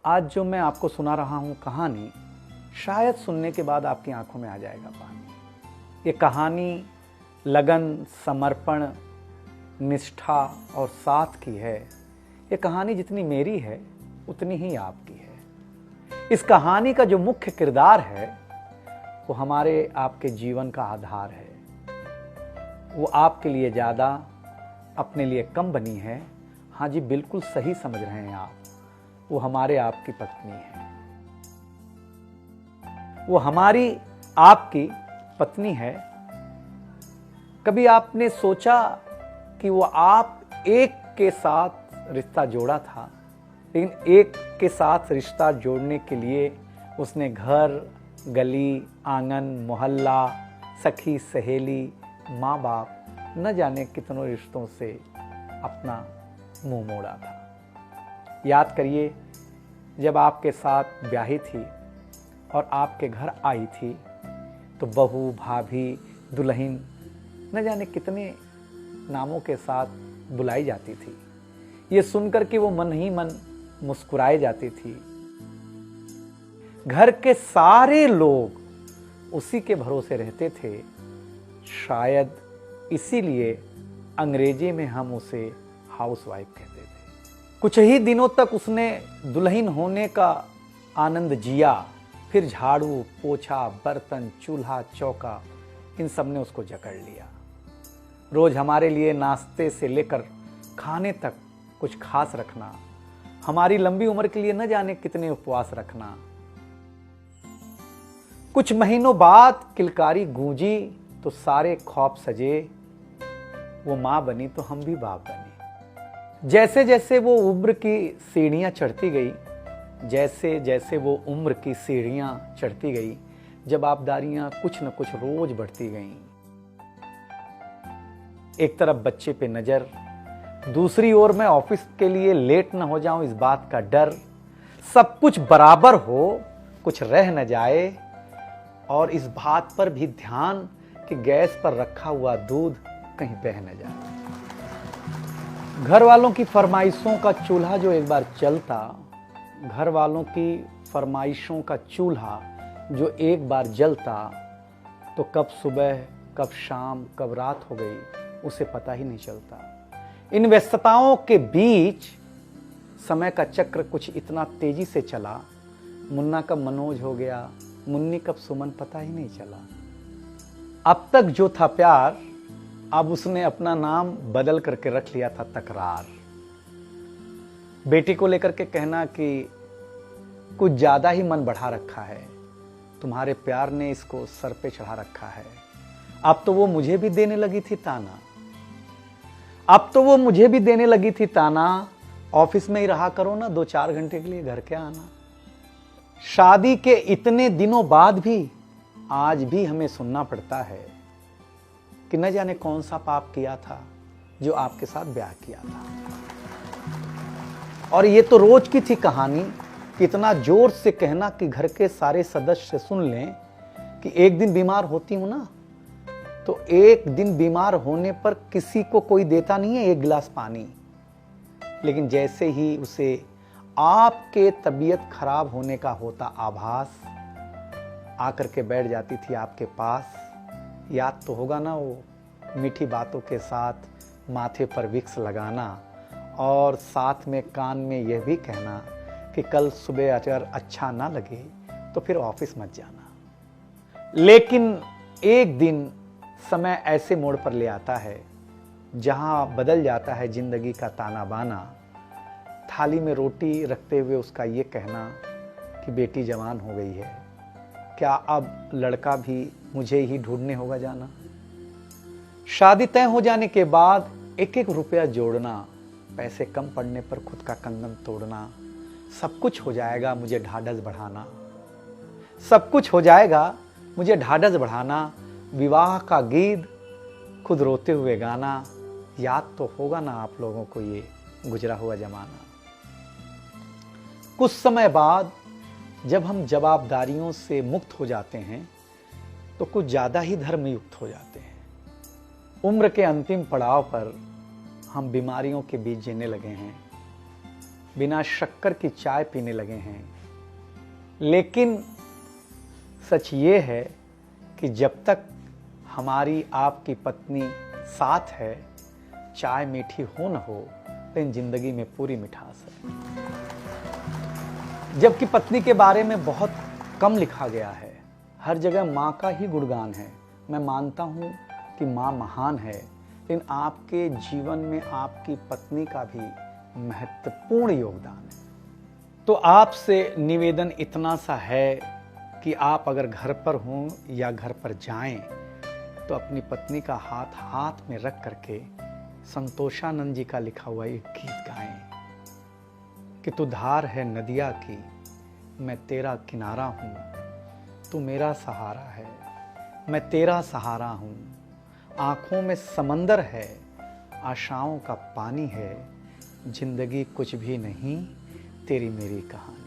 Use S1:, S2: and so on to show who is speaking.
S1: आज जो मैं आपको सुना रहा हूँ कहानी, शायद सुनने के बाद आपकी आंखों में आ जाएगा पानी। ये कहानी लगन, समर्पण, निष्ठा और साथ की है। ये कहानी जितनी मेरी है उतनी ही आपकी है। इस कहानी का जो मुख्य किरदार है वो हमारे आपके जीवन का आधार है। वो आपके लिए ज़्यादा, अपने लिए कम बनी है। हाँ जी, बिल्कुल सही समझ रहे हैं आप। वो हमारे आपकी पत्नी है। वो हमारी आपकी पत्नी है। कभी आपने सोचा कि वो आप एक के साथ रिश्ता जोड़ा था, लेकिन एक के साथ रिश्ता जोड़ने के लिए उसने घर, गली, आंगन, मोहल्ला, सखी, सहेली, माँ बाप, न जाने कितनों रिश्तों से अपना मुंह मोड़ा था। याद करिए, जब आपके साथ ब्याही थी और आपके घर आई थी तो बहू, भाभी, दुल्हन, न जाने कितने नामों के साथ बुलाई जाती थी। ये सुनकर कि वो मन ही मन मुस्कुराई जाती थी। घर के सारे लोग उसी के भरोसे रहते थे। शायद इसीलिए अंग्रेजी में हम उसे हाउसवाइफ कहते थे। कुछ ही दिनों तक उसने दुल्हन होने का आनंद जिया। फिर झाड़ू, पोछा, बर्तन, चूल्हा, चौका, इन सब ने उसको जकड़ लिया। रोज हमारे लिए नाश्ते से लेकर खाने तक कुछ खास रखना, हमारी लंबी उम्र के लिए न जाने कितने उपवास रखना। कुछ महीनों बाद किलकारी गूंजी तो सारे ख्वाब सजे। वो मां बनी तो हम भी बाप बने। जैसे जैसे वो उम्र की सीढ़ियां चढ़ती गई, जैसे जैसे वो उम्र की सीढ़ियां चढ़ती गई, जवाबदारियां कुछ न कुछ रोज बढ़ती गईं। एक तरफ बच्चे पे नजर, दूसरी ओर मैं ऑफिस के लिए लेट न हो जाऊं इस बात का डर। सब कुछ बराबर हो, कुछ रह न जाए, और इस बात पर भी ध्यान कि गैस पर रखा हुआ दूध कहीं बह न जाए। घर वालों की फरमाइशों का चूल्हा जो एक बार चलता, घर वालों की फरमाइशों का चूल्हा जो एक बार जलता, तो कब सुबह, कब शाम, कब रात हो गई उसे पता ही नहीं चलता। इन व्यस्तताओं के बीच समय का चक्र कुछ इतना तेजी से चला, मुन्ना कब मनोज हो गया, मुन्नी कब सुमन, पता ही नहीं चला। अब तक जो था प्यार, अब उसने अपना नाम बदल करके रख लिया था तकरार। बेटी को लेकर के कहना कि कुछ ज्यादा ही मन बढ़ा रखा है, तुम्हारे प्यार ने इसको सर पे चढ़ा रखा है। अब तो वो मुझे भी देने लगी थी ताना, अब तो वो मुझे भी देने लगी थी ताना, ऑफिस में ही रहा करो ना, 2-4 घंटे के लिए घर के आना। शादी के इतने दिनों बाद भी आज भी हमें सुनना पड़ता है कि न जाने कौन सा पाप किया था जो आपके साथ ब्याह किया था। और ये तो रोज की थी कहानी। कितना जोर से कहना कि घर के सारे सदस्य सुन लें कि एक दिन बीमार होती हूं ना, तो एक दिन बीमार होने पर किसी को कोई देता नहीं है 1 गिलास पानी, लेकिन जैसे ही उसे आपके तबीयत खराब होने का होता आभास, आकर के बैठ जाती थी आपके पास। याद तो होगा ना, वो मीठी बातों के साथ माथे पर विक्स लगाना और साथ में कान में यह भी कहना कि कल सुबह अगर अच्छा ना लगे तो फिर ऑफिस मत जाना। लेकिन एक दिन समय ऐसे मोड़ पर ले आता है जहां बदल जाता है जिंदगी का ताना बाना। थाली में रोटी रखते हुए उसका ये कहना कि बेटी जवान हो गई है, क्या अब लड़का भी मुझे ही ढूंढने होगा जाना। शादी तय हो जाने के बाद 1-1 रुपया जोड़ना, पैसे कम पड़ने पर खुद का कंगन तोड़ना, सब कुछ हो जाएगा मुझे ढाढ़स बढ़ाना, सब कुछ हो जाएगा मुझे ढाढ़स बढ़ाना। विवाह का गीत खुद रोते हुए गाना। याद तो होगा ना आप लोगों को ये गुजरा हुआ जमाना। कुछ समय बाद जब हम जवाबदारियों से मुक्त हो जाते हैं तो कुछ ज्यादा ही धर्मयुक्त हो जाते हैं। उम्र के अंतिम पड़ाव पर हम बीमारियों के बीच जीने लगे हैं। बिना शक्कर की चाय पीने लगे हैं। लेकिन सच ये है कि जब तक हमारी आपकी पत्नी साथ है, चाय मीठी हो न हो, लेकिन जिंदगी में पूरी मिठास है। जबकि पत्नी के बारे में बहुत कम लिखा गया है, हर जगह माँ का ही गुणगान है। मैं मानता हूँ कि माँ महान है, लेकिन आपके जीवन में आपकी पत्नी का भी महत्वपूर्ण योगदान है। तो आपसे निवेदन इतना सा है कि आप अगर घर पर हों या घर पर जाएं, तो अपनी पत्नी का हाथ हाथ में रख करके संतोषानंद जी का लिखा हुआ एक गीत गाएं कि तू धार है नदिया की, मैं तेरा किनारा हूँ, तू मेरा सहारा है, मैं तेरा सहारा हूँ। आँखों में समंदर है, आशाओं का पानी है, जिंदगी कुछ भी नहीं, तेरी मेरी कहानी।